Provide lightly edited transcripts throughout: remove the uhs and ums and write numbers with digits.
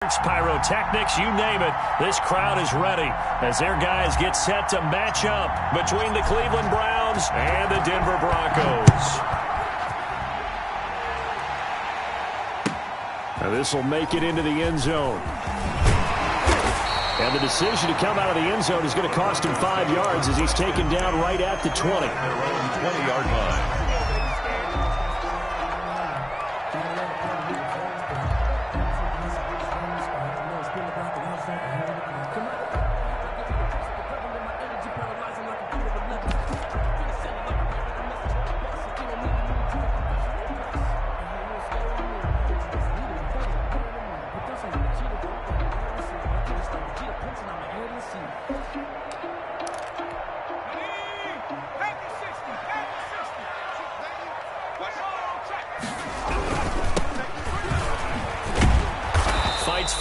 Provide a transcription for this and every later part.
Pyrotechnics, you name it, this crowd is ready as their guys get set to match up between the Cleveland Browns and the Denver Broncos. Now this will make it into the end zone. And the decision to come out of the end zone is going to cost him 5 yards as he's taken down right at the 20. 20-yard line.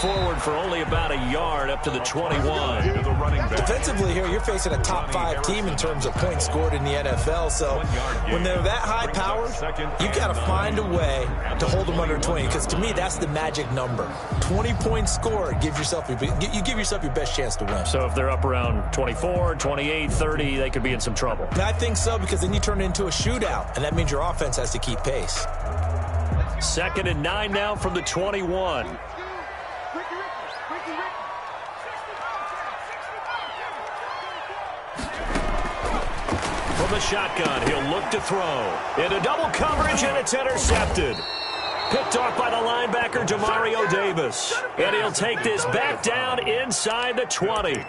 Forward for only about a yard up to the 21. Defensively here, you're facing a top 5 team in terms of points scored in the NFL. So when they're that high powered, you've got to find a way to hold them under 20. Because to me, that's the magic number. 20 points scored, you give yourself your best chance to win. So if they're up around 24, 28, 30, they could be in some trouble. And I think so, because then you turn it into a shootout, and that means your offense has to keep pace. 2nd and 9 now from the 21. From the shotgun, he'll look to throw. Into double coverage, and it's intercepted. Picked off by the linebacker, Demario Davis. And he'll take this back down inside the 20.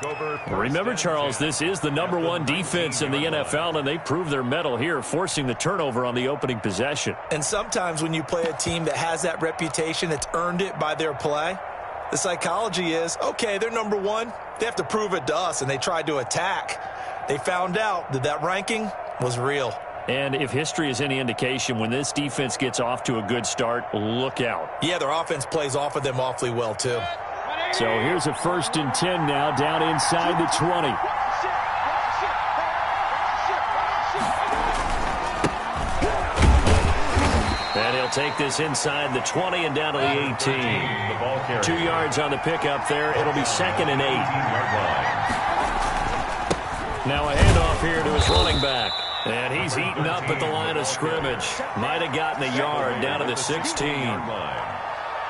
Remember, Charles, this is the #1 defense in the NFL, and they prove their mettle here, forcing the turnover on the opening possession. And sometimes when you play a team that has that reputation, it's earned it by their play. The psychology is, okay, they're #1. They have to prove it to us, and they tried to attack. They found out that that ranking was real. And if history is any indication, when this defense gets off to a good start, look out. Yeah, their offense plays off of them awfully well, too. So here's a 1st and 10 now, down inside the 20. And he'll take this inside the 20 and down to the 18. 2 yards on the pickup there. It'll be 2nd and 8. Now a handoff here to his running back. And he's eaten up at the line of scrimmage. Might have gotten a yard down to the 16.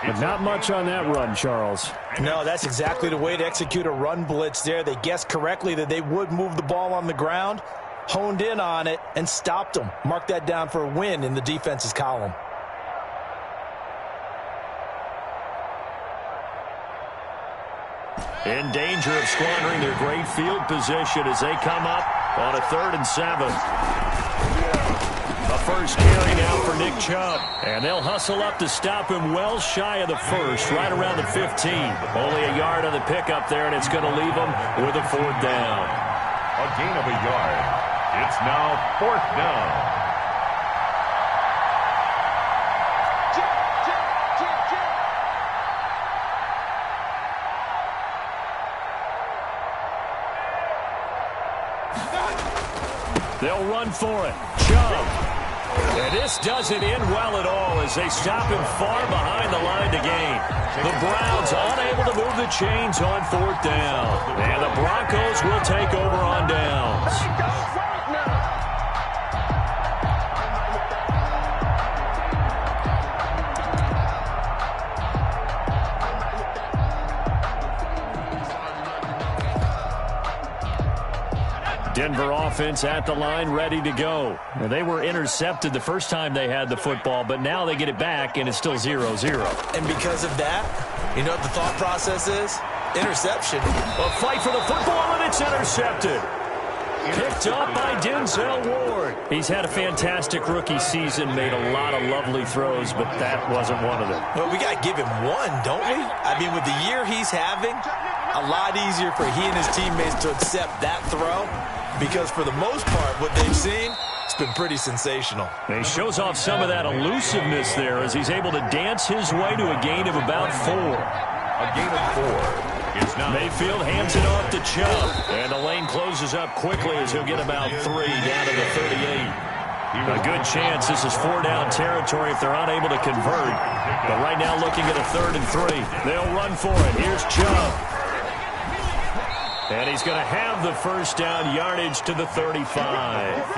But not much on that run, Charles. No, that's exactly the way to execute a run blitz there. They guessed correctly that they would move the ball on the ground, honed in on it, and stopped them. Mark that down for a win in the defense's column. In danger of squandering their great field position as they come up on a 3rd and 7. A first carry now for Nick Chubb. And they'll hustle up to stop him well shy of the 1st, right around the 15. Only a yard on the pickup there, and it's going to leave them with a 4th down. A gain of a yard. It's now 4th down. They'll run for it. Chubb. And this doesn't end well at all as they stop him far behind the line to gain. The Browns unable to move the chains on 4th down. And the Broncos will take over on downs. Denver offense at the line, ready to go. Now, they were intercepted the first time they had the football, but now they get it back, and it's still 0-0. And because of that, you know what the thought process is? Interception. A fight for the football, and it's intercepted. Picked up by Denzel Ward. He's had a fantastic rookie season, made a lot of lovely throws, but that wasn't one of them. Well, we got to give him one, don't we? I mean, with the year he's having, a lot easier for he and his teammates to accept that throw. Because for the most part, what they've seen, it's been pretty sensational. And he shows off some of that elusiveness there as he's able to dance his way to a gain of about 4. A gain of 4. It's now Mayfield hands it off to Chubb. And the lane closes up quickly as he'll get about 3 down to the 38. A good chance this is 4-down territory if they're unable to convert. But right now looking at a 3rd and 3. They'll run for it. Here's Chubb. And he's going to have the first down, yardage to the 35.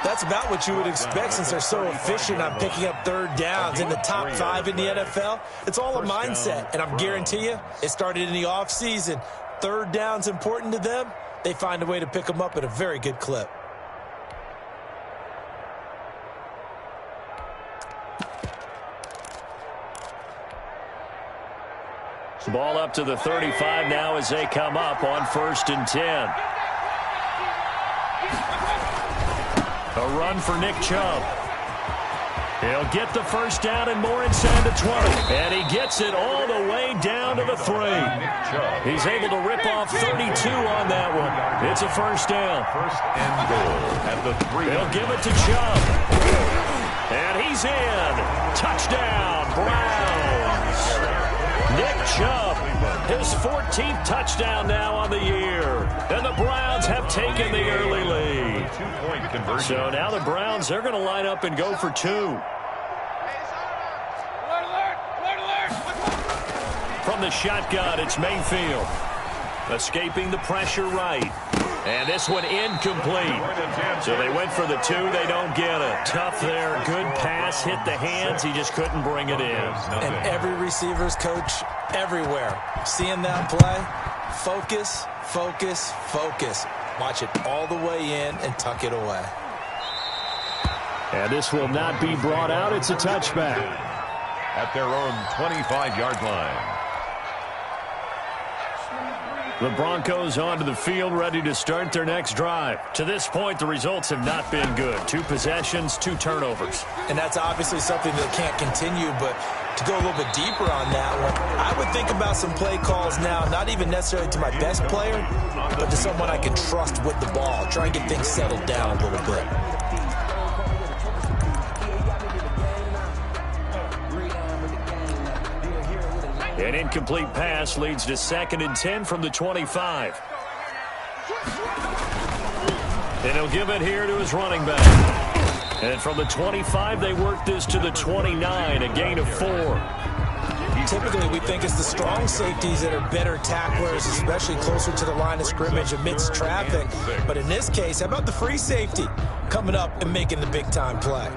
That's about what you would expect since they're so efficient on picking up 3rd downs in the top 5 in the NFL. It's all a mindset, and I'm guarantee you it started in the offseason. 3rd down's important to them. They find a way to pick them up at a very good clip. Ball up to the 35 now as they come up on 1st and 10. A run for Nick Chubb. He'll get the first down and more inside the 20. And he gets it all the way down to the 3. He's able to rip off 32 on that one. It's a first down. 1st and goal at the 3. They'll give it to Chubb. And he's in. Touchdown, Browns. Nick Chubb, his 14th touchdown now on the year. And the Browns have taken the early lead. 2-point conversion. So now the Browns, they're going to line up and go for 2. From the shotgun, it's Mayfield. Escaping the pressure right. And this one incomplete. So they went for the 2. They don't get it. Tough there. Good pass. Hit the hands. He just couldn't bring it in. And every receiver's coach everywhere. Seeing that play, focus, focus, focus. Watch it all the way in and tuck it away. And this will not be brought out. It's a touchback. At their own 25-yard line. The Broncos onto the field, ready to start their next drive. To this point, the results have not been good. 2 possessions, 2 turnovers. And that's obviously something that can't continue, but to go a little bit deeper on that one, I would think about some play calls now, not even necessarily to my best player, but to someone I can trust with the ball. Try and get things settled down a little bit. An incomplete pass leads to 2nd and 10 from the 25. And he'll give it here to his running back. And from the 25, they work this to the 29, a gain of 4. Typically, we think it's the strong safeties that are better tacklers, especially closer to the line of scrimmage amidst traffic. But in this case, how about the free safety coming up and making the big-time play?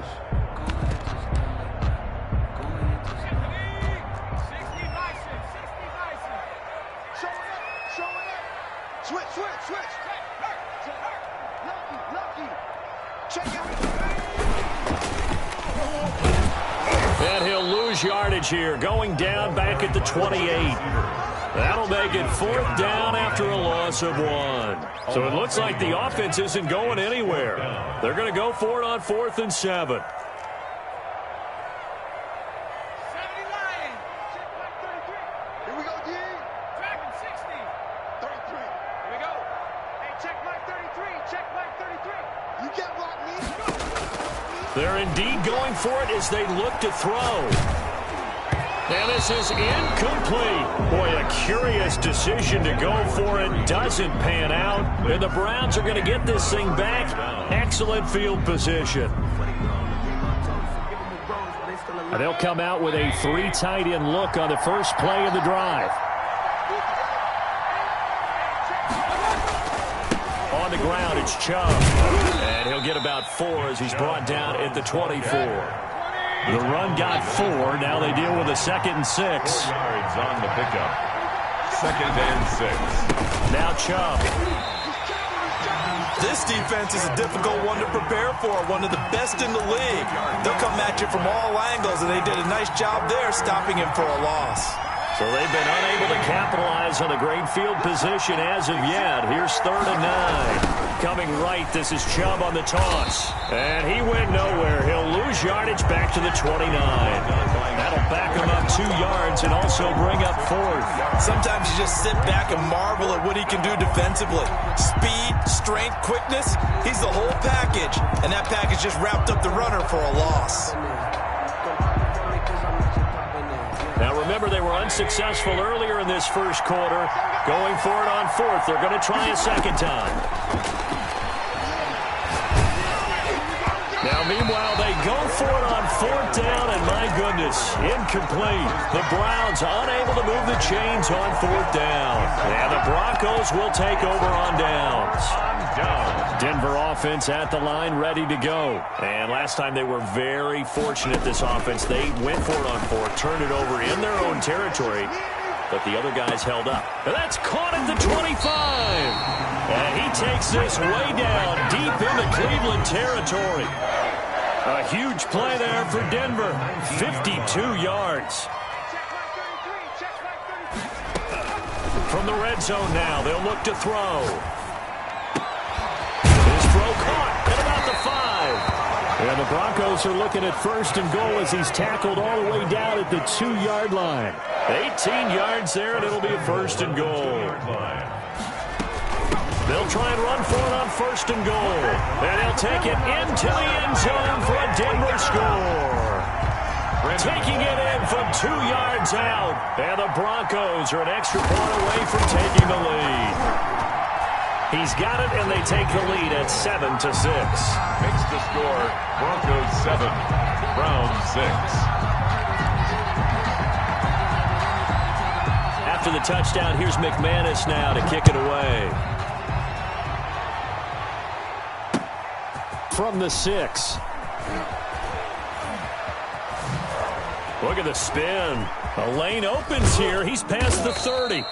And he'll lose yardage here, going down back at the 28. That'll make it 4th down after a loss of 1. So it looks like the offense isn't going anywhere. They're going to go for it on 4th and 7. They're indeed going for it as they look to throw. And this is incomplete. Boy, a curious decision to go for it. Doesn't pan out. And the Browns are going to get this thing back. Excellent field position. And they'll come out with a 3 tight end look on the first play of the drive. On the ground, it's Chubb. And he'll get about 4 as he's brought down at the 24. The run got 4. Now they deal with a 2nd and 6. 4 yards on the pickup. 2nd and 6. Now Chubb. This defense is a difficult one to prepare for, one of the best in the league. They'll come at you from all angles, and they did a nice job there stopping him for a loss. So they've been unable to capitalize on a great field position as of yet. Here's 3rd and 9. Coming right, this is Chubb on the toss. And he went nowhere. He'll lose yardage back to the 29. That'll back him up 2 yards and also bring up 4th. Sometimes you just sit back and marvel at what he can do defensively. Speed, strength, quickness, he's the whole package. And that package just wrapped up the runner for a loss. Now remember, they were unsuccessful earlier in this first quarter. Going for it on 4th. They're going to try a second time. Meanwhile, they go for it on 4th down, and my goodness, incomplete. The Browns unable to move the chains on 4th down. And the Broncos will take over on downs. Denver offense at the line, ready to go. And last time they were very fortunate, this offense. They went for it on 4th, turned it over in their own territory, but the other guys held up. And that's caught at the 25. And he takes this way down deep into Cleveland territory. A huge play there for Denver. 52 yards. From the red zone now, they'll look to throw. His throw caught at about the 5. And the Broncos are looking at 1st and goal as he's tackled all the way down at the 2-yard line. 18 yards there, and it'll be a 1st and goal. They'll try and run for it on 1st and goal. And they'll take it into the end zone for a Denver score. Taking it in from 2 yards out. And the Broncos are an extra point away from taking the lead. He's got it, and they take the lead at 7-6. Makes the score Broncos 7, Browns 6. After the touchdown, here's McManus now to kick it away. From the 6. Look at the spin. A lane opens here. He's past the 30.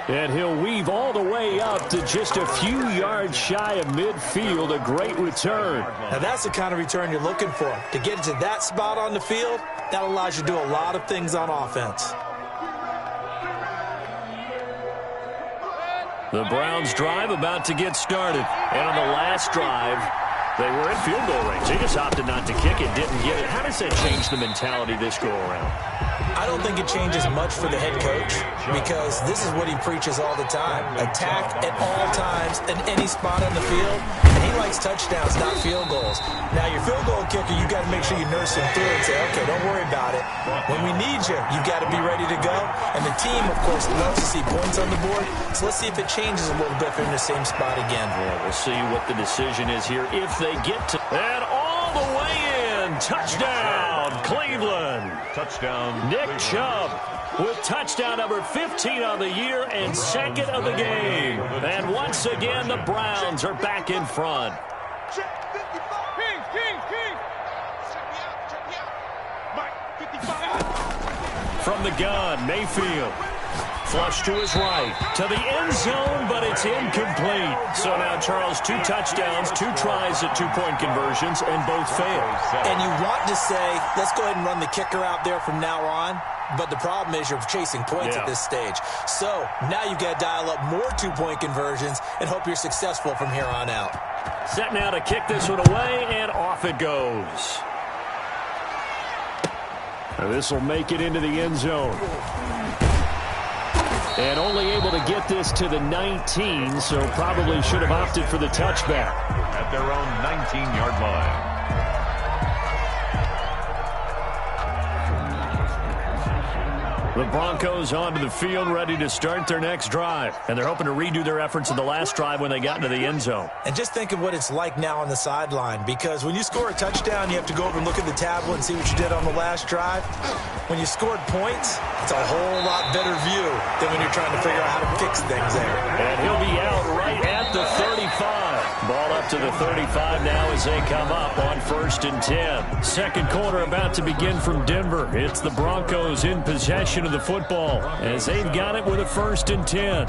And he'll weave all the way up to just a few yards shy of midfield. A great return. Now that's the kind of return you're looking for. To get to that spot on the field, that allows you to do a lot of things on offense. The Browns drive about to get started. And on the last drive, they were in field goal range. They just opted not to kick it, didn't get it. How does that change the mentality this go around? I don't think it changes much for the head coach because this is what he preaches all the time. Attack at all times in any spot on the field. And he likes touchdowns, not field goals. Now, your field goal kicker, you got to make sure you nurse him through and say, okay, don't worry about it. When we need you, you got to be ready to go. And the team, of course, loves to see points on the board. So let's see if it changes a little bit if they're in the same spot again. Yeah, we'll see what the decision is here if they get to. And all the way in. Touchdown, Cleveland. Touchdown, Nick Cleveland. Chubb with touchdown number 15 on the year and 2nd of the game. And once again, the Browns are back in front. From the gun, Mayfield. Flush to his right, to the end zone, but it's incomplete. So now, Charles, 2 touchdowns, 2 tries at 2-point conversions, and both failed. And you want to say, let's go ahead and run the kicker out there from now on. But the problem is you're chasing points at this stage. So now you've got to dial up more 2-point conversions and hope you're successful from here on out. Set now to kick this one away, and off it goes. This will make it into the end zone. And only able to get this to the 19, so probably should have opted for the touchback. At their own 19-yard line. The Broncos onto the field, ready to start their next drive. And they're hoping to redo their efforts in the last drive when they got into the end zone. And just think of what it's like now on the sideline, because when you score a touchdown, you have to go over and look at the tablet and see what you did on the last drive. When you scored points, it's a whole lot better view than when you're trying to figure out how to fix things there. And he'll be out right at the 35. Ball up to the 35 now as they come up on 1st and 10. Second quarter about to begin from Denver. It's the Broncos in possession of the football as they've got it with a 1st and 10.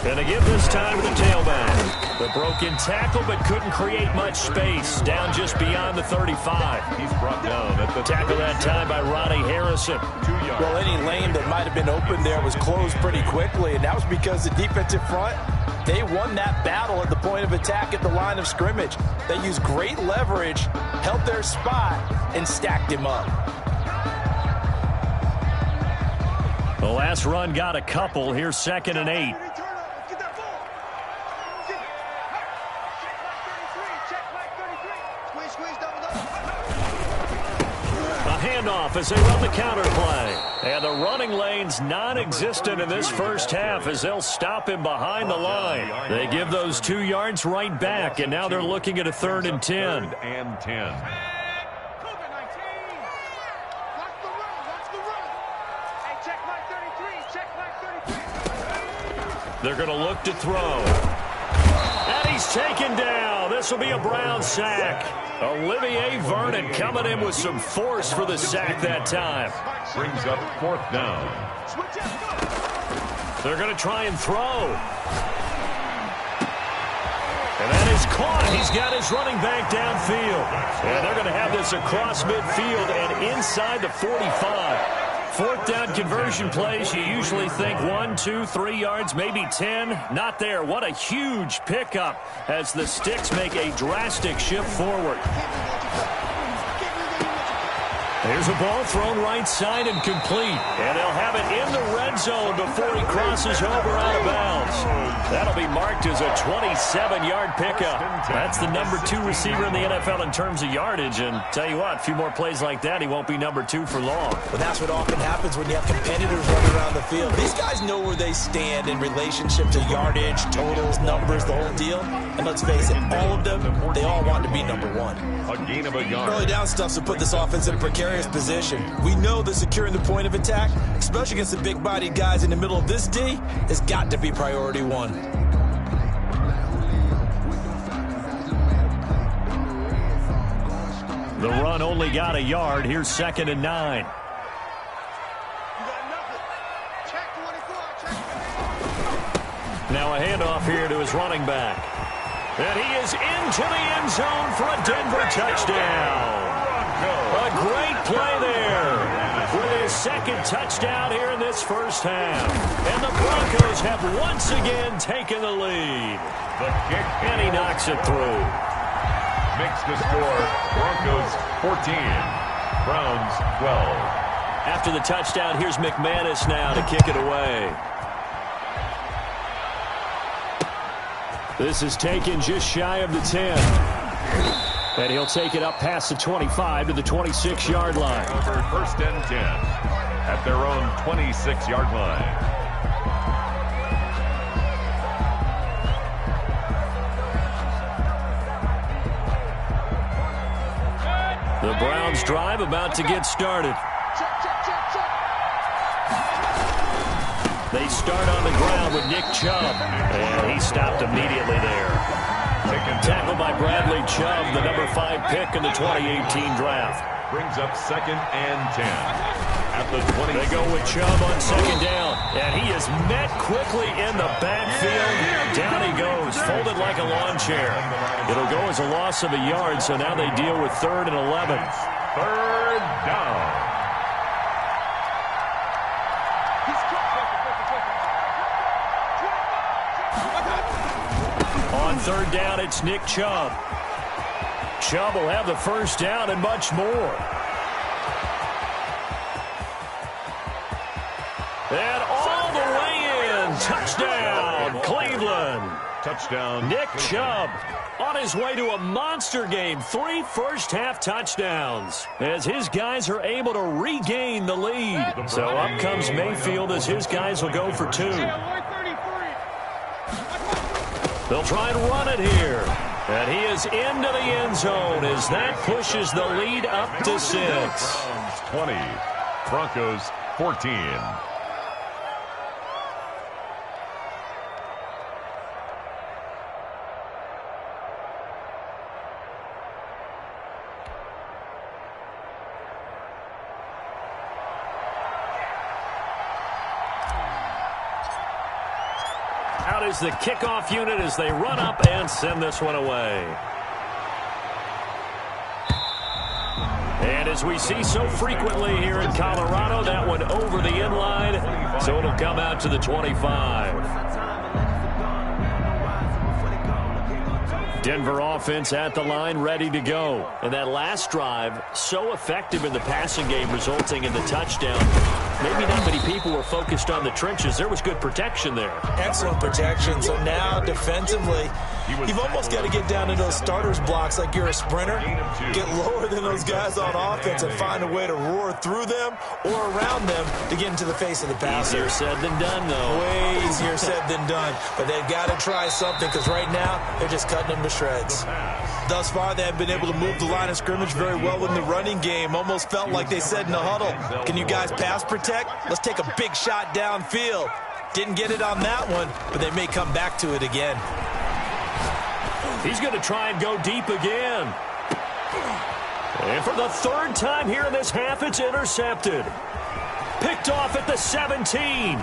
And they give this time to the tailback. The broken tackle, but couldn't create much space. Down just beyond the 35. He's brought down at the tackle that time by Ronnie Harrison. 2 yards. Well, any lane that might have been open there was closed pretty quickly, and that was because the defensive front, they won that battle at the point of attack at the line of scrimmage. They used great leverage, held their spot, and stacked him up. The last run got a couple. Here's 2nd and 8. handoff as they run the counter play. And the running lane's non-existent in this first half as they'll stop him behind the line. They give those 2 yards right back, and now they're looking at a 3rd and 10. Third and 10. They're going to look to throw. And he's taken down. This will be a Brown sack. Olivier Vernon coming in with some force for the sack that time. Brings up 4th down. They're going to try and throw. And that is caught. He's got his running back downfield. And they're going to have this across midfield and inside the 45. 4th down conversion plays, you usually think 1, 2, 3 yards, maybe 10. Not there. What a huge pickup as the Sticks make a drastic shift forward. Here's a ball thrown right side and complete. And they'll have it in the red zone before he crosses over out of bounds. That'll be marked as a 27-yard pickup. That's the number 2 receiver in the NFL in terms of yardage. And tell you what, a few more plays like that, he won't be number 2 for long. Well, that's what often happens when you have competitors running around the field. These guys know where they stand in relationship to yardage, totals, numbers, the whole deal. And let's face it, all of them, they all want to be number 1. A gain of a yard. Early down stuff to put this offense in a precarious position. We know that securing the point of attack, especially against the big-bodied guys in the middle of this D, has got to be priority 1. The run only got a yard. Here's 2nd and 9. Now a handoff here to his running back. And he is into the end zone for a Denver touchdown. A great play there with his 2nd touchdown here in this first half. And the Broncos have once again taken the lead. The kick. And he knocks it through. Makes the score Broncos 14, Browns 12. After the touchdown, here's McManus now to kick it away. This is taken just shy of the 10. And he'll take it up past the 25 to the 26-yard line. Over 1st and 10 at their own 26-yard line. The Browns drive about to get started. They start on the ground with Nick Chubb, and he stopped immediately there. Tackled by Bradley Chubb, the number 5 pick in the 2018 draft. Brings up 2nd and 10 at the 20. They go with Chubb on 2nd down, and he is met quickly in the backfield. Down he goes, folded like a lawn chair. It'll go as a loss of a yard, so now they deal with 3rd and 11. 3rd down. On 3rd down, it's Nick Chubb. Chubb will have the 1st down and much more. And all the way in. Touchdown, Cleveland. Touchdown. Nick Chubb on his way to a monster game. 3 first-half touchdowns as his guys are able to regain the lead. So up comes Mayfield as his guys will go for 2. They'll try and run it here. And he is into the end zone as that pushes the lead up to 6. 20, Broncos 14. Out is the kickoff unit as they run up and send this one away. And as we see so frequently here in Colorado, that one over the inline, so it'll come out to the 25. Denver offense at the line, ready to go. And that last drive, so effective in the passing game, resulting in the touchdown. Maybe not many people were focused on the trenches. There was good protection there. Excellent protection. So now defensively, You've almost got to get down to those starters blocks like you're a sprinter, get lower than those guys on offense and find a way to roar through them or around them to get into the face of the passer. Easier said than done, though. Way easier said than done. But they've got to try something because right now they're just cutting them to shreds. Thus far, they have been able to move the line of scrimmage very well in the running game. Almost felt like they said in the huddle, can you guys pass protect? Let's take a big shot downfield. Didn't get it on that one, but they may come back to it again. He's going to try and go deep again. And for the third time here in this half, it's intercepted. Picked off at the 17.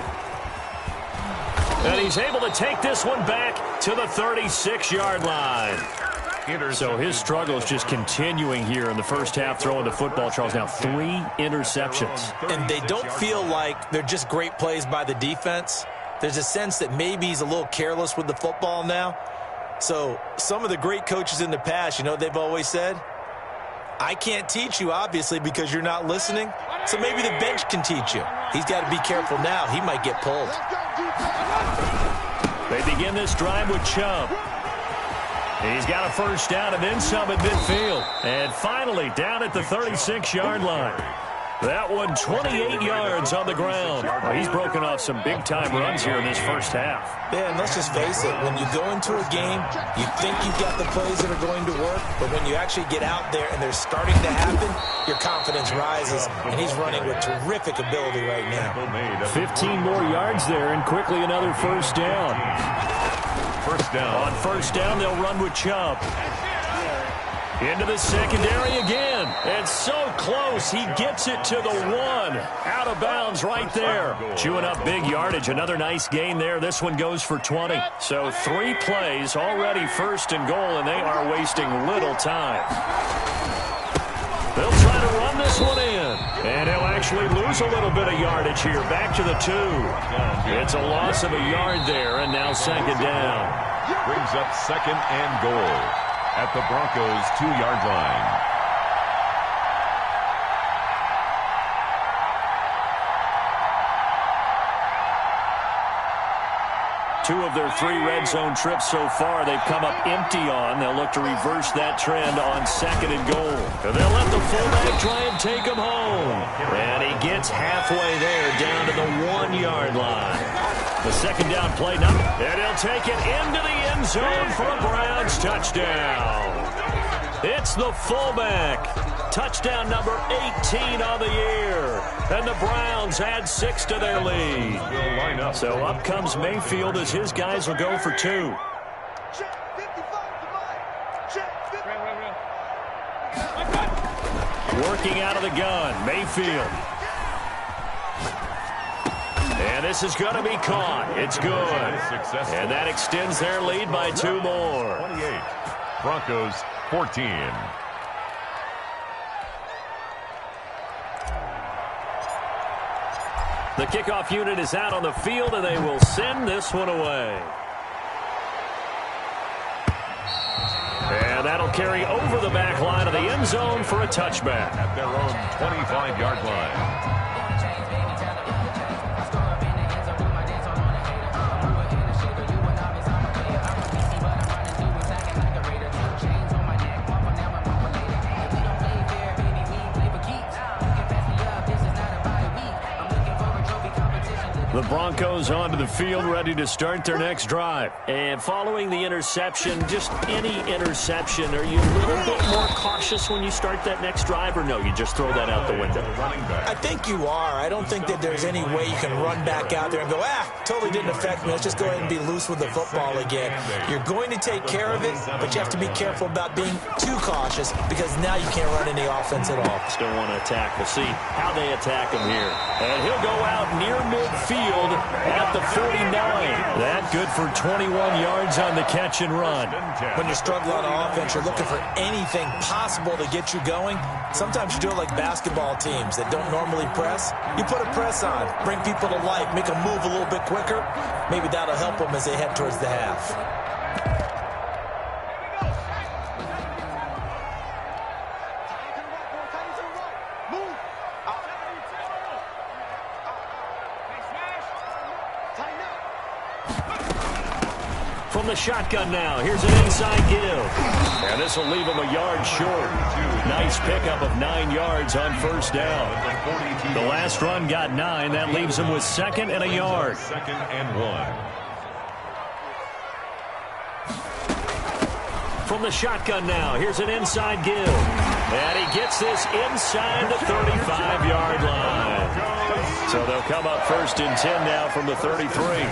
And he's able to take this one back to the 36-yard line. So his struggle is just continuing here in the first half throwing the football, Charles. Now 3 interceptions. And they don't feel like they're just great plays by the defense. There's a sense that maybe he's a little careless with the football now. So some of the great coaches in the past, you know what they've always said? I can't teach you, obviously, because you're not listening. So maybe the bench can teach you. He's got to be careful now. He might get pulled. They begin this drive with Chubb. He's got a first down and then some at midfield. And finally down at the 36-yard line. That one 28 yards on the ground. Well, he's broken off some big-time runs here in this first half. Yeah, and let's just face it. When you go into a game, you think you've got the plays that are going to work, but when you actually get out there and they're starting to happen, your confidence rises, and he's running with terrific ability right now. 15 more yards there, and quickly another first down. First down. On first down, they'll run with Chubb. Into the secondary again. And so close, he gets it to the 1. Out of bounds right there. Chewing up big yardage. Another nice gain there. This one goes for 20. So 3 plays, already first and goal, and they are wasting little time. They'll try to run this one in. And he'll actually lose a little bit of yardage here. Back to the 2. It's a loss of a yard there, and now second down. Brings up second and goal at the Broncos' 2-yard line. Two of their 3 red zone trips so far, they've come up empty on. They'll look to reverse that trend on second and goal. And they'll let the fullback try and take him home. And he gets halfway there down to the 1-yard line. The second down play now. And he'll take it into the end zone for a Browns touchdown. It's the fullback. Touchdown number 18 on the year. And the Browns add 6 to their lead. So up comes Mayfield as his guys will go for 2. Working out of the gun, Mayfield. And this is going to be caught. It's good. And that extends their lead by 2 more. 28. Broncos 14. The kickoff unit is out on the field, and they will send this one away. And that'll carry over the back line of the end zone for a touchback. At their own 25-yard line. The Broncos onto the field, ready to start their next drive. And following the interception, just any interception, are you a little bit more cautious when you start that next drive, or no, you just throw that out the window? I think you are. I don't think that there's any way you can run back out there and go, totally didn't affect me. Let's just go ahead and be loose with the football again. You're going to take care of it, but you have to be careful about being too cautious because now you can't run any offense at all. Still want to attack. We'll see how they attack him here. And he'll go out near midfield at the 49. That good for 21 yards on the catch and run. When you struggle on offense, you're looking for anything possible to get you going. Sometimes you do it like basketball teams that don't normally press. You put a press on, bring people to life, make them move a little bit quicker. Maybe that'll help them as they head towards the half. From From the shotgun now, here's an inside give. And this will leave him a yard short. Nice pickup of 9 yards on first down. The last run got 9. That leaves him with 2nd and a yard. 2nd and 1. From the shotgun now, here's an inside give. And he gets this inside the 35-yard line. So they'll come up 1st and 10 now from the 33.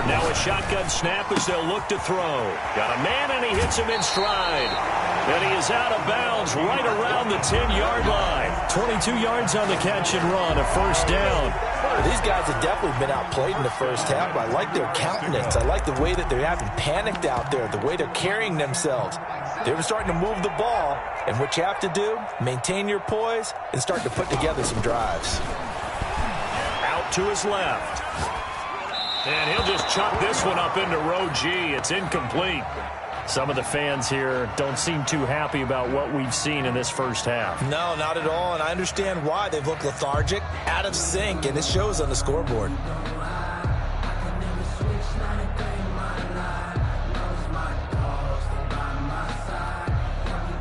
Now a shotgun snap as they'll look to throw. Got a man, and he hits him in stride. And he is out of bounds right around the 10-yard line. 22 yards on the catch and run, a first down. Well, these guys have definitely been outplayed in the first half, but I like their countenance. I like the way that they haven't panicked out there, the way they're carrying themselves. They're starting to move the ball, and what you have to do, maintain your poise and start to put together some drives. Out to his left. And he'll just chuck this one up into row G. It's incomplete. Some of the fans here don't seem too happy about what we've seen in this first half. No, not at all, and I understand why. They've looked lethargic, out of sync, and it shows on the scoreboard.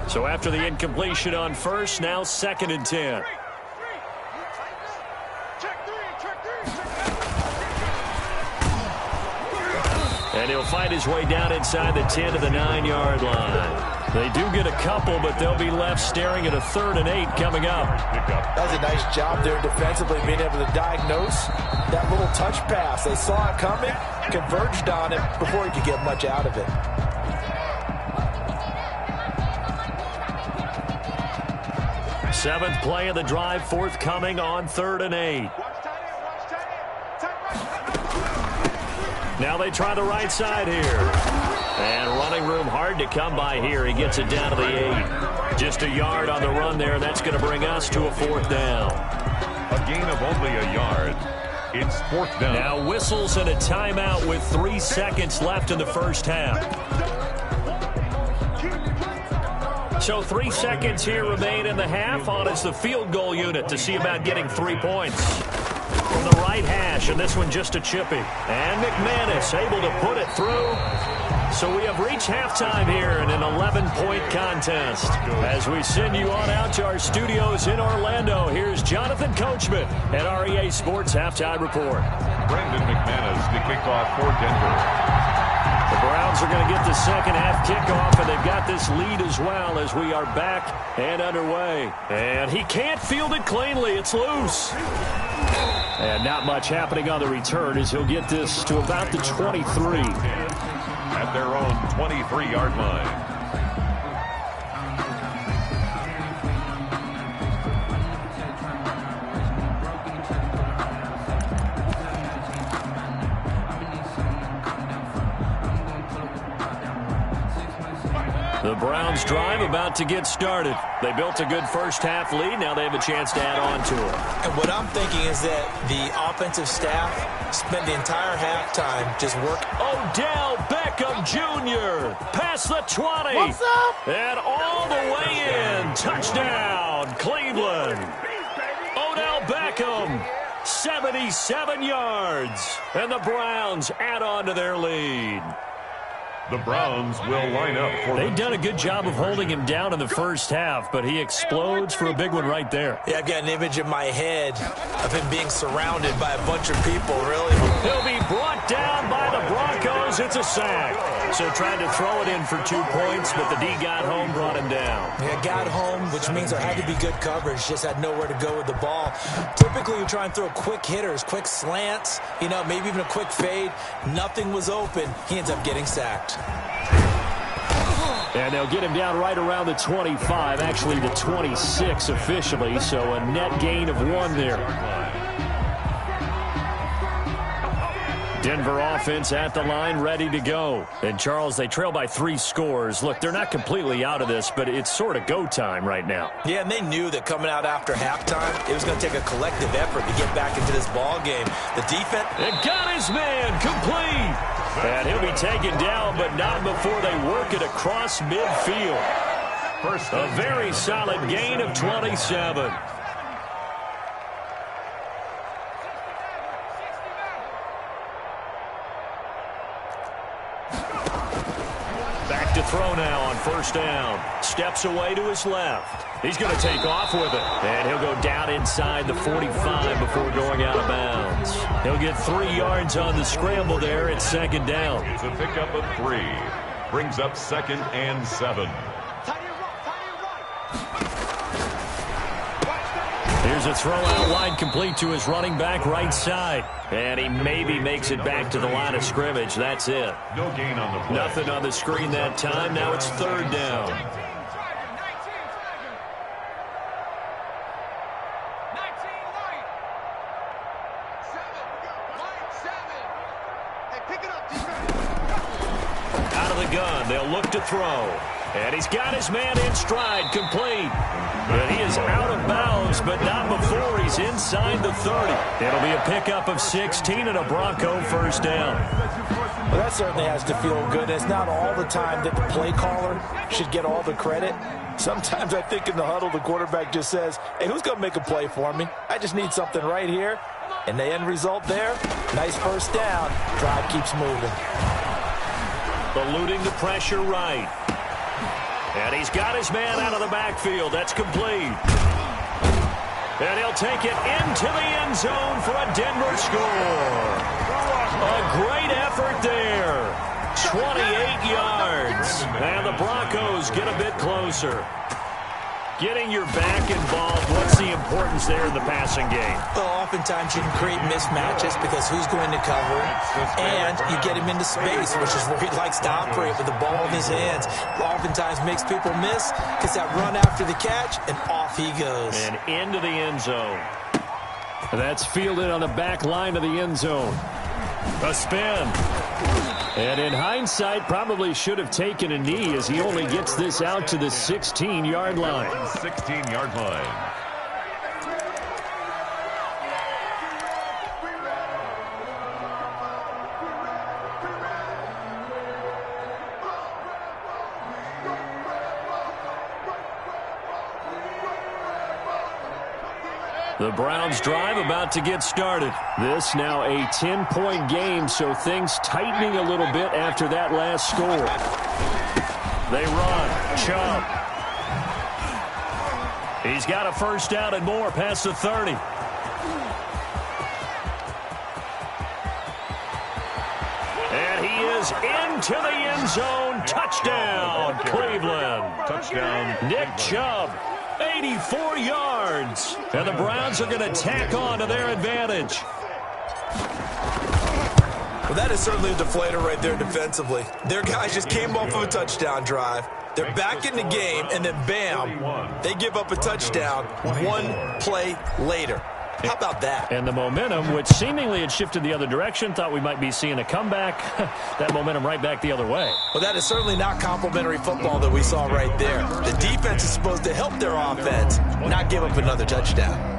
So after the incompletion on first, now 2nd and 10. And he'll fight his way down inside the 10 to the 9-yard line. They do get a couple, but they'll be left staring at a 3rd and 8 coming up. That was a nice job there defensively, being able to diagnose that little touch pass. They saw it coming, converged on it before he could get much out of it. Seventh play of the drive forthcoming on 3rd and 8. Now they try the right side here. And running room hard to come by here. He gets it down to the 8. Just a yard on the run there. That's going to bring us to a 4th down. A gain of only a yard. It's 4th down. Now whistles and a timeout with 3 seconds left in the first half. So 3 seconds here remain in the half. On is the field goal unit to see about getting 3 points. From the right hash, and this one just a chippy. And McManus able to put it through. So we have reached halftime here in an 11-point contest. As we send you on out to our studios in Orlando, here's Jonathan Coachman at REA Sports Halftime Report. Brendan McManus to kick off for Denver. The Browns are going to get the second half kickoff, and they've got this lead as well as we are back and underway. And he can't field it cleanly. It's loose. And not much happening on the return as he'll get this to about the 23. At their own 23-yard line. The Browns drive about to get started. They built a good first half lead. Now they have a chance to add on to it. And what I'm thinking is that the offensive staff spent the entire halftime just working. Odell Beckham Jr. past the 20. What's up? And all the way in. Touchdown, Cleveland. Odell Beckham, 77 yards. And the Browns add on to their lead. The Browns will line up for They've done a good job of holding him down in the first half, but he explodes for a big one right there. Yeah, I've got an image in my head of him being surrounded by a bunch of people, really. He'll be brought down by the Broncos. It's a sack. So tried to throw it in for 2 points, but the D got home, brought him down. Yeah, got home, which means there had to be good coverage. Just had nowhere to go with the ball. Typically, you try and throw quick hitters, quick slants, maybe even a quick fade. Nothing was open. He ends up getting sacked. And they'll get him down right around the 25, actually the 26 officially, so a net gain of 1 there. Denver offense at the line, ready to go. And, Charles, they trail by 3 scores. Look, they're not completely out of this, but it's sort of go time right now. Yeah, and they knew that coming out after halftime, it was going to take a collective effort to get back into this ball game. The defense... It got his man complete. And he'll be taken down, but not before they work it across midfield. A very solid gain of 27. first down. Steps away to his left. He's going to take off with it. And he'll go down inside the 45 before going out of bounds. He'll get 3 yards on the scramble there at second down. It's a pickup of 3. Brings up 2nd and 7. Here's a throw out wide, complete to his running back right side. And he maybe makes it back to the line of scrimmage. That's it. No gain on the play. Nothing on the screen that time. Now it's 3rd down. Out of the gun, they'll look to throw. And he's got his man in stride, complete. But he is out of bounds, but not before he's inside the 30. It'll be a pickup of 16 and a Bronco first down. Well, that certainly has to feel good. It's not all the time that the play caller should get all the credit. Sometimes I think in the huddle, the quarterback just says, hey, who's going to make a play for me? I just need something right here. And the end result there, nice first down. Drive keeps moving. Eluding the pressure right. And he's got his man out of the backfield. That's complete. And he'll take it into the end zone for a Denver score. A great effort there. 28 yards. And the Broncos get a bit closer. Getting your back involved, what's the importance there in the passing game? Well, oftentimes you can create mismatches because who's going to cover it, and you get him into space, which is where he likes to operate with the ball in his hands. Oftentimes makes people miss, gets that run after the catch, and off he goes. And into the end zone. That's fielded on the back line of the end zone. A spin. And in hindsight, probably should have taken a knee as he only gets this out to the 16-yard line. 16-yard line. The Browns drive about to get started. This now a 10-point game, so things tightening a little bit after that last score. They run. Chubb. He's got a first down and more past the 30. And he is into the end zone. Touchdown, Cleveland. Touchdown, Nick Chubb. 84 yards. And the Browns are going to tack on to their advantage. Well, that is certainly a deflator right there defensively. Their guys just came off of a touchdown drive. They're back in the game, and then bam, they give up a touchdown 1 play later. How about that? And the momentum, which seemingly had shifted the other direction, thought we might be seeing a comeback. That momentum right back the other way. Well, that is certainly not complimentary football that we saw right there. The defense is supposed to help their offense, not give up another touchdown.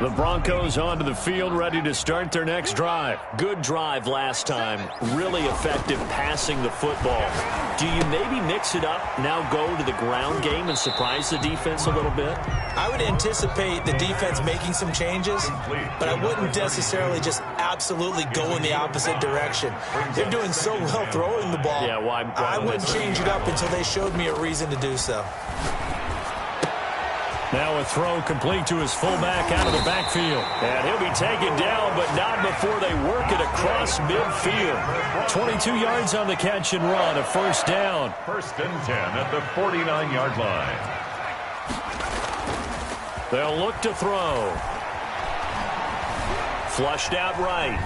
The Broncos onto the field, ready to start their next drive. Good drive last time. Really effective passing the football. Do you maybe mix it up, now go to the ground game and surprise the defense a little bit? I would anticipate the defense making some changes, but I wouldn't necessarily just absolutely go in the opposite direction. They're doing so well throwing the ball. Yeah, why I wouldn't change it up until they showed me a reason to do so. Now a throw complete to his fullback out of the backfield. And he'll be taken down, but not before they work it across midfield. 22 yards on the catch and run, a first down. 1st and 10 at the 49-yard line. They'll look to throw. Flushed out right.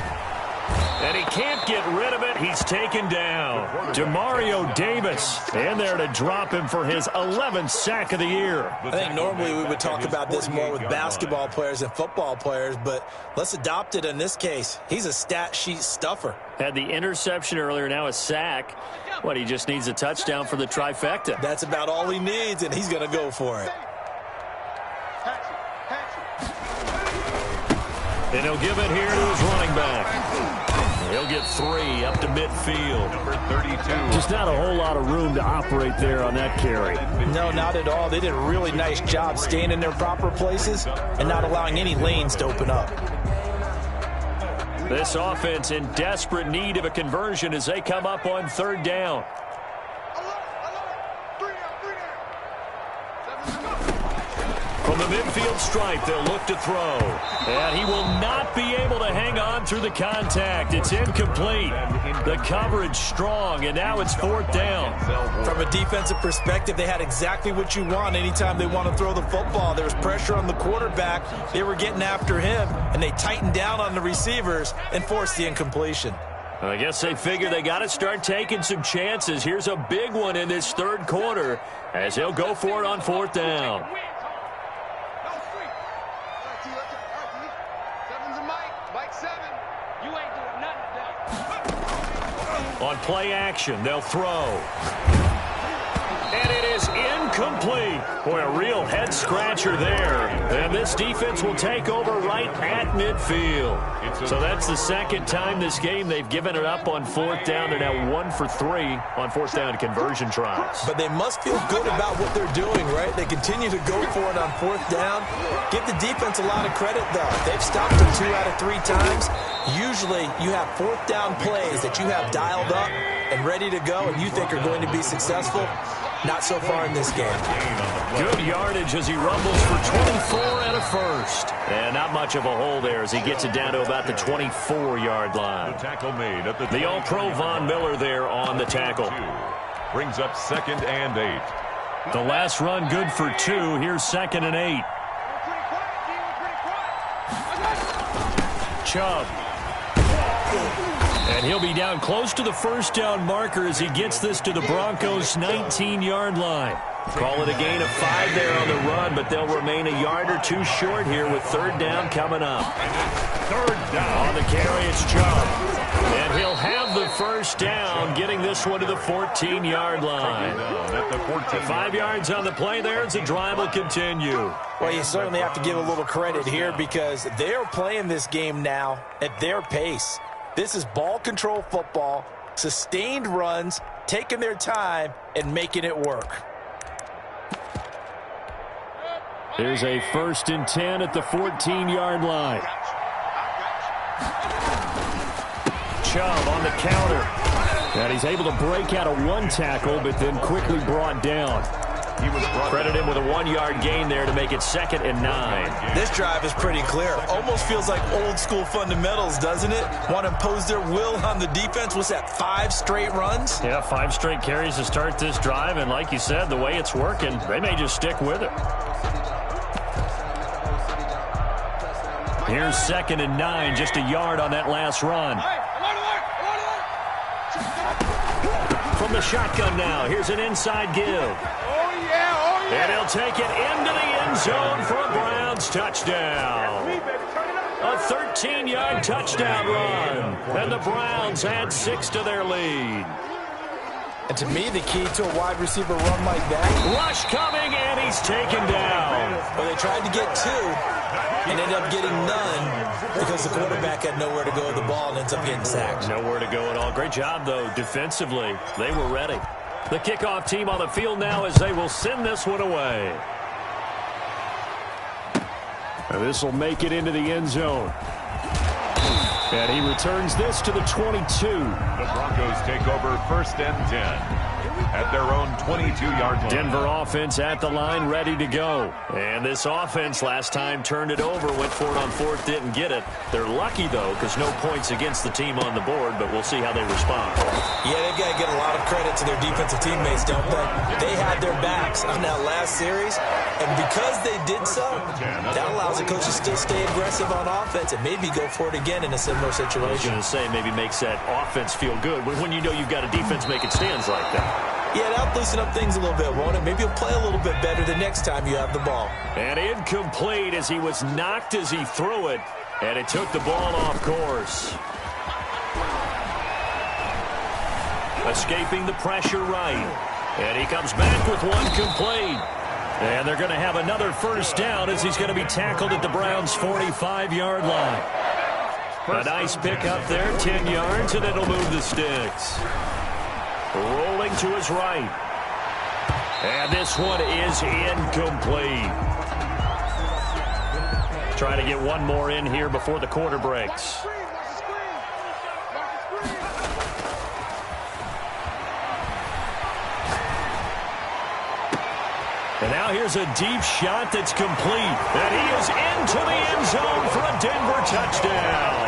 And he can't get rid of it. He's taken down. Demario Davis in there to drop him for his 11th sack of the year. I think normally we would talk about this more with basketball players and football players, but let's adopt it in this case. He's a stat sheet stuffer. Had the interception earlier, now a sack. What, he just needs a touchdown for the trifecta. That's about all he needs, and he's going to go for it. And he'll give it here to his running back. He'll get 3 up to midfield. Number 32. Just not a whole lot of room to operate there on that carry. No, not at all. They did a really nice job staying in their proper places and not allowing any lanes to open up. This offense in desperate need of a conversion as they come up on 3rd down. the midfield stripe, they'll look to throw. And he will not be able to hang on through the contact. It's incomplete. The coverage strong, and now it's 4th down. From a defensive perspective, they had exactly what you want anytime they want to throw the football. There was pressure on the quarterback. They were getting after him, and they tightened down on the receivers and forced the incompletion. I guess they figure they got to start taking some chances. Here's a big one in this 3rd quarter as he'll go for it on 4th down. On play action, they'll throw. And it is incomplete. Boy, a real head-scratcher there. And this defense will take over right at midfield. So that's the 2nd time this game they've given it up on 4th down. They're now 1 for 3 on 4th down conversion tries. But they must feel good about what they're doing, right? They continue to go for it on 4th down. Give the defense a lot of credit, though. They've stopped them 2 out of 3 times. Usually, you have 4th down plays that you have dialed up and ready to go and you think are going to be successful. Not so far in this game. Good yardage as he rumbles for 24 and a first. And not much of a hole there as he gets it down to about the 24-yard line. The tackle made at the All-Pro Von Miller there on the tackle. Brings up 2nd and 8. The last run good for 2. Here's 2nd and 8. Chubb. And he'll be down close to the 1st down marker as he gets this to the Broncos' 19-yard line. Call it a gain of 5 there on the run, but they'll remain a yard or 2 short here with 3rd down coming up. 3rd down. On the carry, it's Chubb. And he'll have the 1st down, getting this one to the 14-yard line. 5 yards on the play there as the drive will continue. Well, you certainly have to give a little credit here because they're playing this game now at their pace. This is ball control football, sustained runs, taking their time, and making it work. There's a 1st and 10 at the 14-yard line. Chubb on the counter. And he's able to break out of 1 tackle, but then quickly brought down. Credit him with a 1-yard gain there to make it 2nd and 9. This drive is pretty clear. Almost feels like old-school fundamentals, doesn't it? Want to impose their will on the defense. What's that, 5 straight runs? Yeah, 5 straight carries to start this drive. And like you said, the way it's working, they may just stick with it. Here's 2nd and 9, just a yard on that last run. From the shotgun now, here's an inside give. And he'll take it into the end zone for a Browns touchdown. A 13-yard touchdown run. And the Browns add 6 to their lead. And to me, the key to a wide receiver run like that. Rush coming, and he's taken down. Well, they tried to get 2 and ended up getting none because the quarterback had nowhere to go with the ball and ends up getting sacked. Nowhere to go at all. Great job, though, defensively. They were ready. The kickoff team on the field now as they will send this one away. This will make it into the end zone. And he returns this to the 22. The Broncos take over 1st and 10. At their own 22-yard line. Denver offense at the line, ready to go. And this offense last time turned it over, went for it on 4th, didn't get it. They're lucky, though, because no points against the team on the board, but we'll see how they respond. Yeah, they've got to get a lot of credit to their defensive teammates, don't they? They had their backs on that last series, and because they did so, that allows the coach to still stay aggressive on offense and maybe go for it again in a similar situation. I was going to say, maybe makes that offense feel good when you know you've got a defense making stands like that. Yeah, that'll loosen up things a little bit, won't it? Maybe you'll play a little bit better the next time you have the ball. And incomplete as he was knocked as he threw it, and it took the ball off course. Escaping the pressure right. And he comes back with one complete. And they're going to have another 1st down as he's going to be tackled at the Browns' 45-yard line. A nice pickup there, 10 yards, and it'll move the sticks. Rolling to his right. And this one is incomplete. Trying to get one more in here before the quarter breaks. And now here's a deep shot that's complete. And he is into the end zone for a Denver touchdown.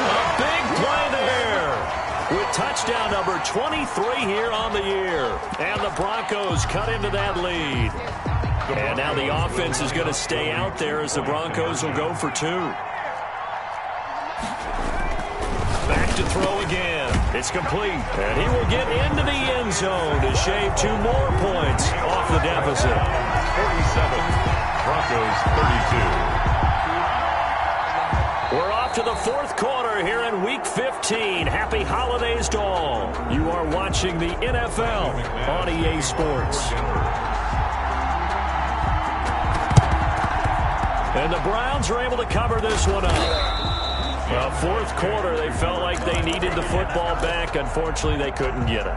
A big play there with touchdown number 23 here on the year. And the Broncos cut into that lead. And now the offense is going to stay out there as the Broncos will go for 2. Back to throw again. It's complete. And he will get into the end zone to shave 2 more points off the deficit. 47. Broncos 32. We're off to the 4th quarter here in Week 15. Happy holidays to all. You are watching the NFL on EA Sports. And the Browns are able to cover this one up. Well, 4th quarter, they felt like they needed the football back. Unfortunately, they couldn't get it.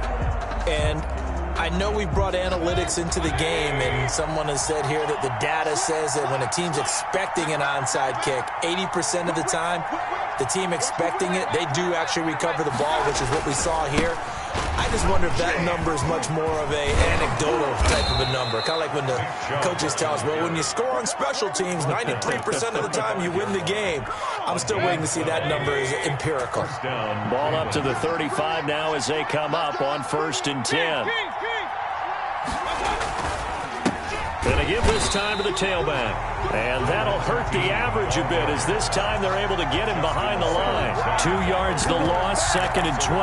And I know we brought analytics into the game, and someone has said here that the data says that when a team's expecting an onside kick, 80% of the time, the team expecting it, they do actually recover the ball, which is what we saw here. I just wonder if that number is much more of an anecdotal type of a number. Kind of like when the coaches tell us, well, when you score on special teams, 93% of the time you win the game. I'm still waiting to see that number is empirical. Ball up to the 35 now as they come up on 1st and 10. Going to give this time to the tailback. And that'll hurt the average a bit as this time they're able to get him behind the line. 2 yards the loss, 2nd and 12.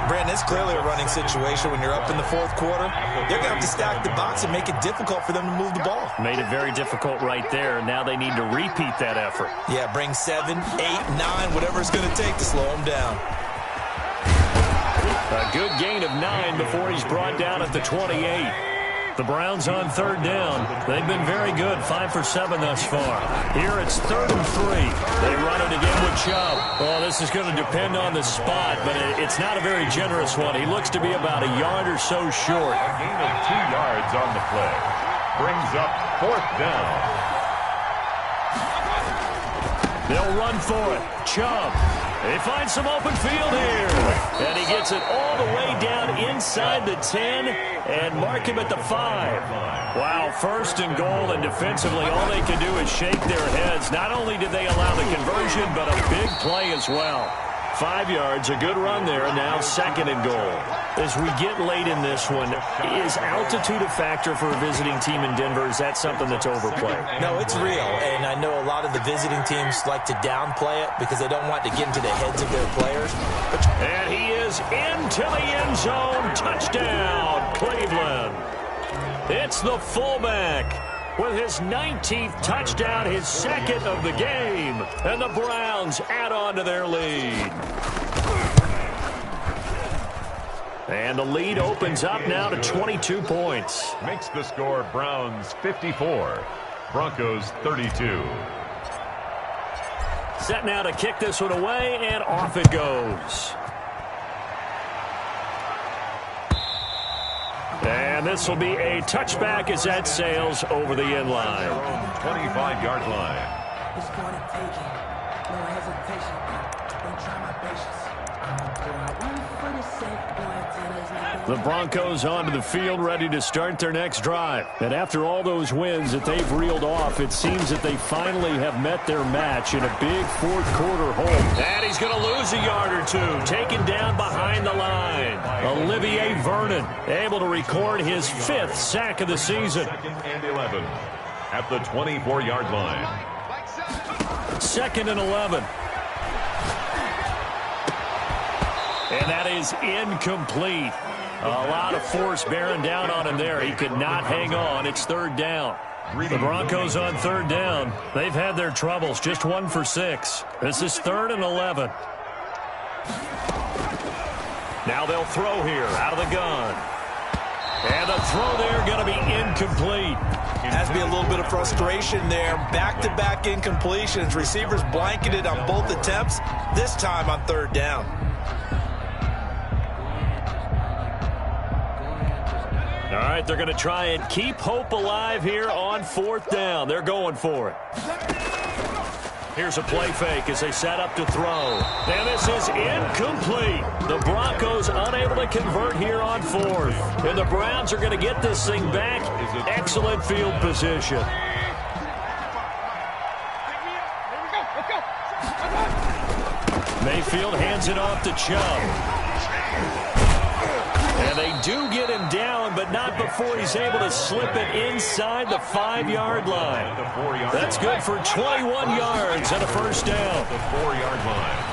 Brandon, it's clearly a running situation when you're up in the 4th quarter. They're going to have to stack the box and make it difficult for them to move the ball. Made it very difficult right there. Now they need to repeat that effort. Yeah, bring 7, 8, 9, whatever it's going to take to slow them down. A good gain of 9 before he's brought down at the 28. The Browns on 3rd down. They've been very good, 5 for 7 thus far. Here it's 3rd and 3. They run it again with Chubb. Oh, this is going to depend on the spot, but it's not a very generous one. He looks to be about a yard or so short. A gain of 2 yards on the play. Brings up 4th down. They'll run for it. Chubb. They find some open field here. And he gets it all the way down inside the 10 and mark him at the 5. Wow, 1st and goal, and defensively all they can do is shake their heads. Not only did they allow the conversion, but a big play as well. 5 yards, a good run there, and now 2nd and goal. As we get late in this one, is altitude a factor for a visiting team in Denver? Is that something that's overplayed? No, it's real, and I know a lot of the visiting teams like to downplay it because they don't want to get into the heads of their players. And he is into the end zone. Touchdown, Cleveland. It's the fullback with his 19th touchdown, his 2nd of the game. And the Browns add on to their lead. And the lead opens up now to 22 points. Makes the score Browns 54, Broncos 32. Set now to kick this one away, and off it goes. And this will be a touchback as that sails over the end line. 25-yard line. It's going to take it. No hesitation. Don't try my patience. I'm going to go out one for the sake, boy, till there's nothing. The Broncos onto the field ready to start their next drive. And after all those wins that they've reeled off, it seems that they finally have met their match in a big 4th quarter hole. And he's going to lose a yard or 2, taken down behind the line. Olivier Vernon able to record his 5th sack of the season. 2nd and 11 at the 24-yard line. 2nd and 11. And that is incomplete. A lot of force bearing down on him there. He could not hang on. It's 3rd down. The Broncos on 3rd down. They've had their troubles. Just 1 for 6. This is 3rd and 11. Now they'll throw here out of the gun. And the throw there going to be incomplete. Has to be a little bit of frustration there. Back-to-back incompletions. Receivers blanketed on both attempts. This time on 3rd down. All right, they're going to try and keep hope alive here on 4th down. They're going for it. Here's a play fake as they set up to throw. And this is incomplete. The Broncos unable to convert here on fourth. And the Browns are going to get this thing back. Excellent field position. Mayfield hands it off to Chubb. And they do get him down, but not before he's able to slip it inside the 5-yard line. That's good for 21 yards and a first down. The 4-yard line.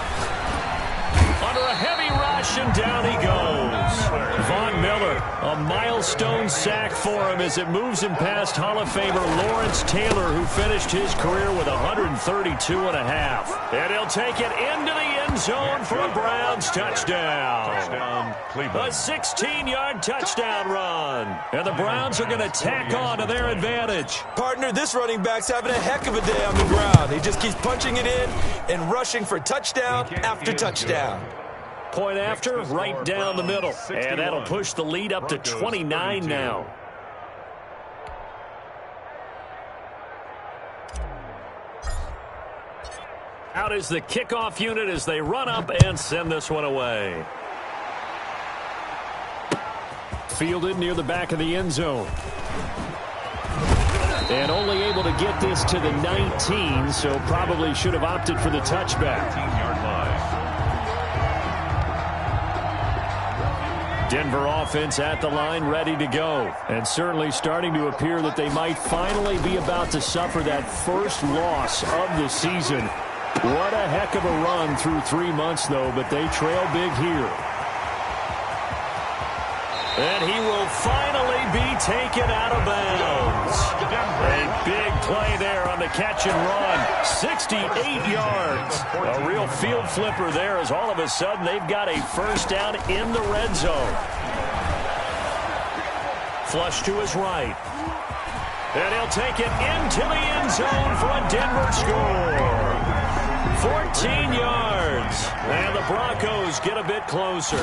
Under a heavy rush, and down he goes. Von Miller, a milestone sack for him as it moves him past Hall of Famer Lawrence Taylor, who finished his career with 132.5. And he'll take it into the end zone for a Browns touchdown. Touchdown, Cleveland. A 16-yard touchdown run. And the Browns are going to tack on to their advantage. Partner, this running back's having a heck of a day on the ground. He just keeps punching it in and rushing for touchdown after touchdown. Point after, right down the middle. And that'll push the lead up to 29 now. Out is the kickoff unit as they run up and send this one away. Fielded near the back of the end zone. And only able to get this to the 19, so probably should have opted for the touchback. 15-yard line. Denver offense at the line, ready to go. And certainly starting to appear that they might finally be about to suffer that first loss of the season. What a heck of a run through 3 months, though, but they trail big here. And he will finally be taken out of bounds. A big play there on the catch and run. 68 yards. A real field flipper there as all of a sudden they've got a first down in the red zone. Flush to his right. And he'll take it into the end zone for a Denver score. 14 yards. And the Broncos get a bit closer.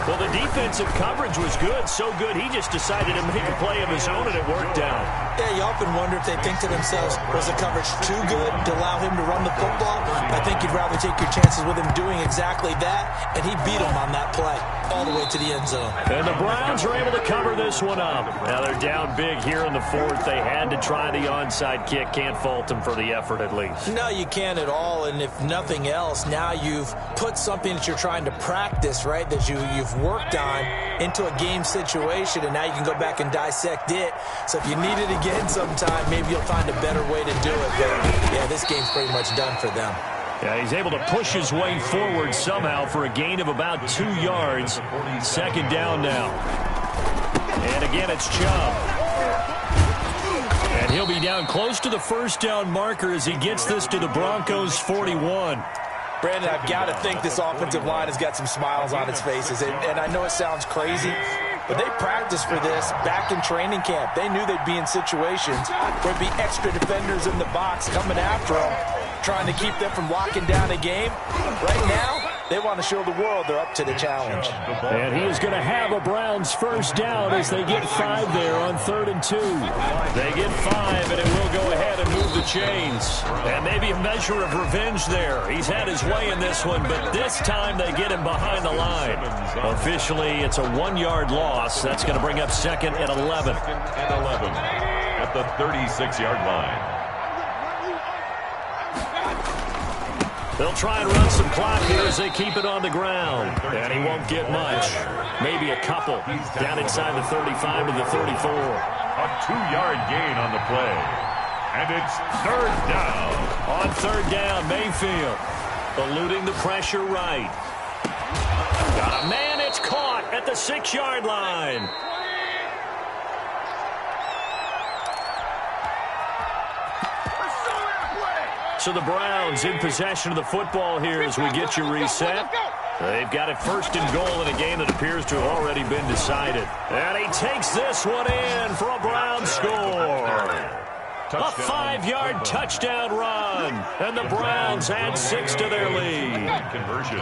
Well, the defensive coverage was good, so good he just decided to make a play of his own, and it worked out. Yeah, you often wonder if they think to themselves, was the coverage too good to allow him to run the football? I think you'd rather take your chances with him doing exactly that, and he beat him on that play all the way to the end zone. And the Browns are able to cover this one up. Now they're down big here in the fourth. They had to try the onside kick. Can't fault them for the effort at least. No, you can't at all, and if nothing else, now you've put something that you're trying to practice, right, that you've worked on into a game situation, and now you can go back and dissect it. So if you need it again sometime, maybe you'll find a better way to do it. But, yeah, this game's pretty much done for them. Yeah, he's able to push his way forward somehow for a gain of about 2 yards. Second down now. And again, it's Chubb. And he'll be down close to the first down marker as he gets this to the Broncos' 41. Brandon, I've got to think this offensive line has got some smiles on its faces. And I know it sounds crazy, but they practiced for this back in training camp. They knew they'd be in situations where there'd be extra defenders in the box coming after them, trying to keep them from locking down a game. Right now, they want to show the world they're up to the challenge. And he is going to have a Browns first down as they get 5 there on 3rd and 2. They get 5, and it will go ahead and move the chains. And maybe a measure of revenge there. He's had his way in this one, but this time they get him behind the line. Officially, it's a 1-yard loss. That's going to bring up 2nd and 11. 2nd and 11 at the 36-yard line. They'll try and run some clock here as they keep it on the ground. And he won't get much. Maybe a couple. Down inside the 35 to the 34. A 2-yard gain on the play. And it's 3rd down. On 3rd down, Mayfield eluding the pressure right. Got a man, it's caught at the 6-yard line. So the Browns in possession of the football here as we get you reset. They've got it 1st and goal in a game that appears to have already been decided. And he takes this one in for a Browns score. A 5-yard touchdown run. And the Browns add 6 to their lead.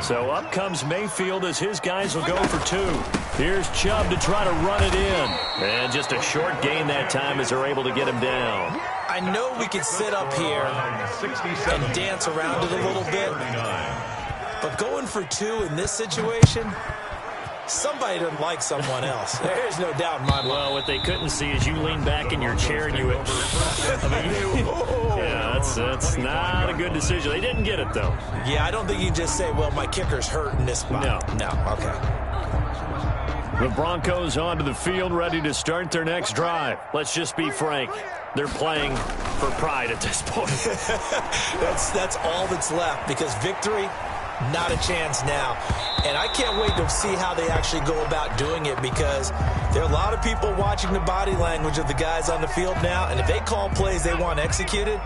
So up comes Mayfield as his guys will go for 2. Here's Chubb to try to run it in. And just a short gain that time as they're able to get him down. I know we could sit up here and dance around it a little bit, but going for 2 in this situation, somebody doesn't like someone else. There's no doubt in my mind. Well, what they couldn't see is you lean back in your chair and you went, yeah, that's not a good decision. They didn't get it, though. Yeah, I don't think you can just say, well, my kicker's hurt in this spot. No, okay. The Broncos onto the field, ready to start their next drive. Let's just be frank. They're playing for pride at this point. That's all that's left, because victory, not a chance now. And I can't wait to see how they actually go about doing it, because there are a lot of people watching the body language of the guys on the field now, and if they call plays they want executed,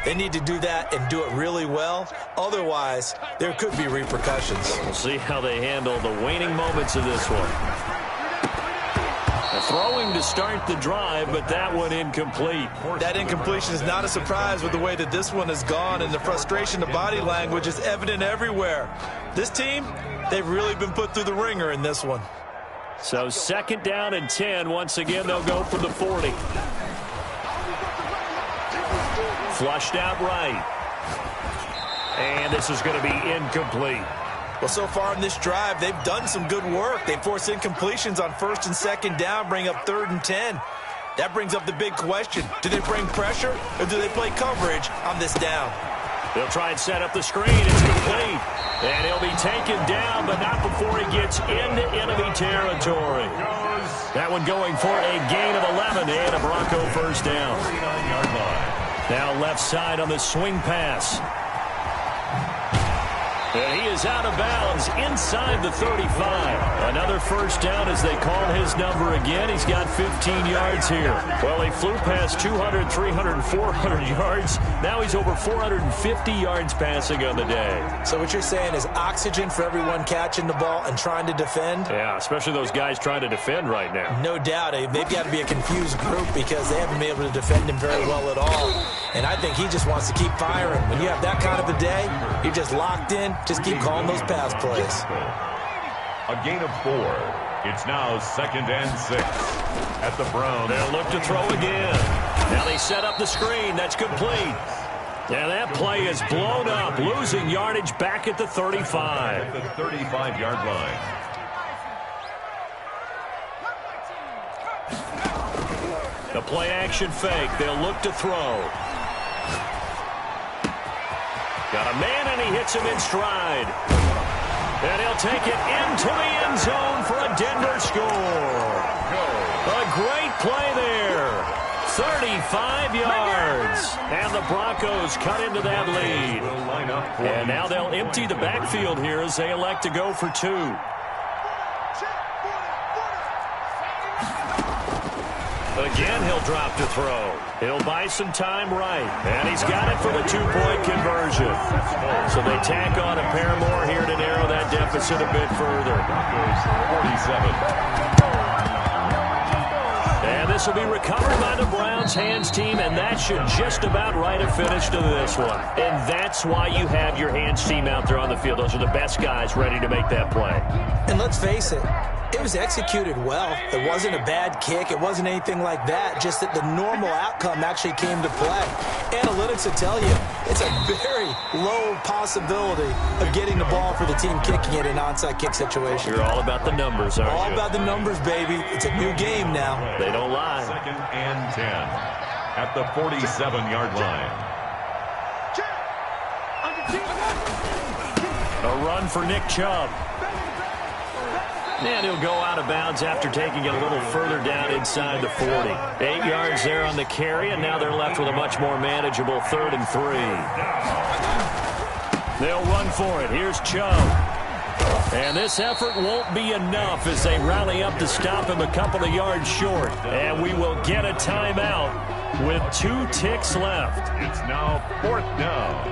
they need to do that and do it really well. Otherwise, there could be repercussions. We'll see how they handle the waning moments of this one. Throwing to start the drive, but that one incomplete. That incompletion is not a surprise with the way that this one has gone, and the frustration, the body language is evident everywhere. This team, they've really been put through the ringer in this one. So 2nd down and 10. Once again, they'll go for the 40. Flushed out right. And this is going to be incomplete. Well, so far in this drive, they've done some good work. They forced incompletions on 1st and 2nd down, bring up 3rd and 10. That brings up the big question. Do they bring pressure, or do they play coverage on this down? They'll try and set up the screen. It's complete. And he'll be taken down, but not before he gets into enemy territory. That one going for a gain of 11 and a Bronco first down. Now left side on the swing pass. And he is out of bounds inside the 35. Another first down as they call his number again. He's got 15 yards here. Well, he flew past 200, 300, 400 yards. Now he's over 450 yards passing on the day. So what you're saying is oxygen for everyone catching the ball and trying to defend? Yeah, especially those guys trying to defend right now. No doubt. They've got to be a confused group because they haven't been able to defend him very well at all. And I think he just wants to keep firing. When you have that kind of a day, you're just locked in. Just keep calling those pass plays. A gain of 4. It's now 2nd and 6 at the Browns. They'll look to throw again. Now they set up the screen. That's complete. Yeah, that play is blown up, losing yardage back at the 35. At the 35-yard line. The play-action fake. They'll look to throw. Got a man, and he hits him in stride. And he'll take it into the end zone for a Denver score. A great play there. 35 yards. And the Broncos cut into that lead. And now they'll empty the backfield here as they elect to go for 2. Again, he'll drop to throw. He'll buy some time right. And he's got it for the 2-point conversion. So they tack on a pair more here to narrow that deficit a bit further. 47. And this will be recovered by the Browns hands team, and that should just about write a finish to this one. And that's why you have your hands team out there on the field. Those are the best guys ready to make that play. And let's face it, it was executed well. It wasn't a bad kick. It wasn't anything like that. Just that the normal outcome actually came to play. Analytics will tell you it's a very low possibility of getting the ball for the team kicking it in an onside kick situation. You're all about the numbers, aren't you? All about the numbers, baby. It's a new game now. They don't lie. 2nd and 10 at the 47-yard line. A run for Nick Chubb. And he'll go out of bounds after taking it a little further down inside the 40. 8 yards there on the carry, and now they're left with a much more manageable 3rd and 3. They'll run for it. Here's Chubb. And this effort won't be enough as they rally up to stop him a couple of yards short. And we will get a timeout with 2 ticks left. It's now 4th down.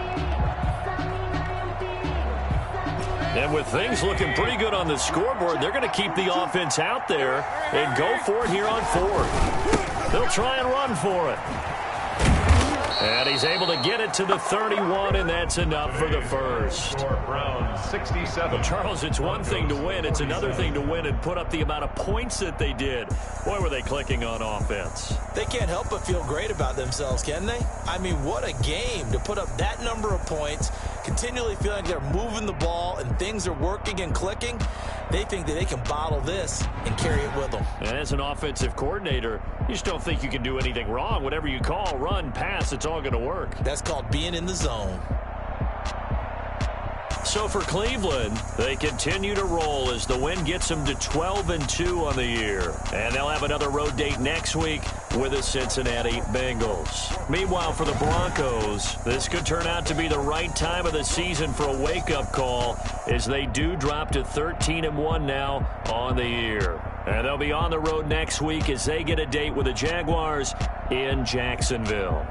And with things looking pretty good on the scoreboard, they're going to keep the offense out there and go for it here on 4th. They'll try and run for it. And he's able to get it to the 31, and that's enough for the first. Brown, 67. Well, Charles, it's one thing to win. It's another thing to win and put up the amount of points that they did. Boy, were they clicking on offense. They can't help but feel great about themselves, can they? I mean, what a game to put up that number of points, continually feeling like they're moving the ball and things are working and clicking. They think that they can bottle this and carry it with them. And as an offensive coordinator, you just don't think you can do anything wrong. Whatever you call, run, pass, it's all going to work. That's called being in the zone. So for Cleveland, they continue to roll as the win gets them to 12-2 on the year. And they'll have another road date next week with the Cincinnati Bengals. Meanwhile, for the Broncos, this could turn out to be the right time of the season for a wake-up call as they do drop to 13-1 now on the year. And they'll be on the road next week as they get a date with the Jaguars in Jacksonville.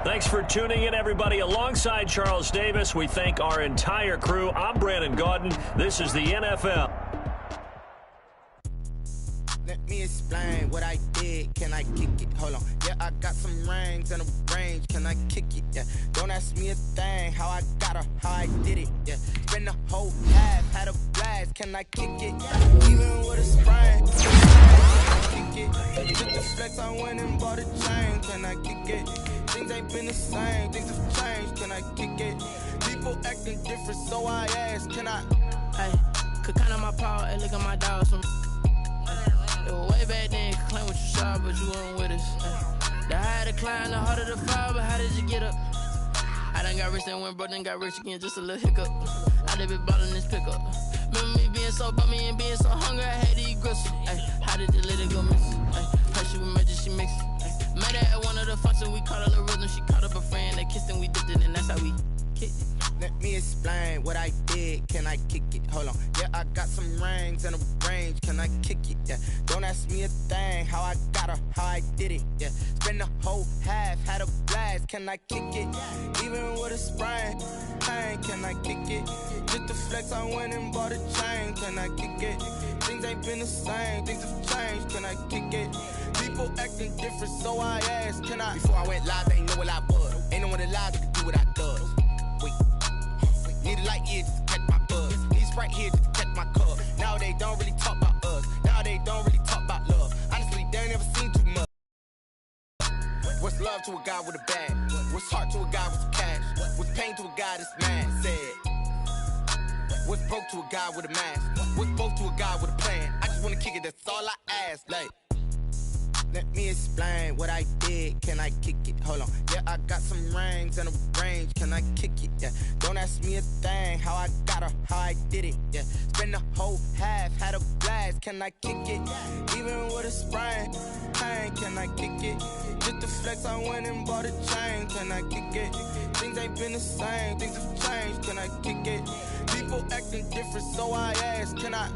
Thanks for tuning in, everybody. Alongside Charles Davis, we thank our entire crew. I'm Brandon Gaudin. This is the NFL. Let me explain what I did. Can I kick it? Hold on. Yeah, I got some rings and a range. Can I kick it? Yeah. Don't ask me a thing. How I got her, how I did it. Yeah. Spend the whole half, had a blast. Can I kick it? Even with a sprain. Kick it. Took the flex, I went and bought a chain. Can I kick it? Things ain't been the same. Things have changed. Can I kick it? People acting different, so I ask. Can I? Hey, could count on my power and look at my dogs from. It was way back then, you could claim what you saw, but you weren't with us. The higher the climb, the harder the fall, but how did you get up? I done got rich and went broke, then got rich again, just a little hiccup. I done been ballin' this pickup. Remember me being so bummy and being so hungry, I had to eat gristle. How did the little go miss? Pressure with magic, she mixed. Met her at one of the functions, we caught her little rhythm. She caught up a friend, they kissed and we dipped it, and that's how we kicked it. Let me explain what I did. Can I kick it? Hold on. Yeah, I got some rings and a range. Can I kick it? Yeah. Don't ask me a thing. How I got her, how I did it. Yeah. Spend the whole half, had a blast. Can I kick it? Even with a sprain. Hey, can I kick it? Just the flex, I went and bought a chain. Can I kick it? Things ain't been the same. Things have changed. Can I kick it? People acting different, so I asked. Can I? Before I went live, they ain't know what I was. Ain't no one alive that could do what I does. Need a light here just to catch my buzz. Need Sprite here just to catch my cup. Now they don't really talk about us. Now they don't really talk about love. Honestly, they ain't never seen too much. What's love to a guy with a bag? What's heart to a guy with some cash? What's pain to a guy that's mad? Said. What's broke to a guy with a mask? What's both to a guy with a plan? I just wanna kick it, that's all I ask. Like, let me explain what I did. Can I kick it? Hold on. Yeah, I got some rings and a range. Can I kick it? Yeah. Don't ask me a thing. How I got her, how I did it. Yeah. Spend the whole half, had a blast. Can I kick it? Even with a sprain. Hey, can I kick it? Just the flex, I went and bought a chain. Can I kick it? Things ain't been the same. Things have changed. Can I kick it? People acting different, so I ask. Can I?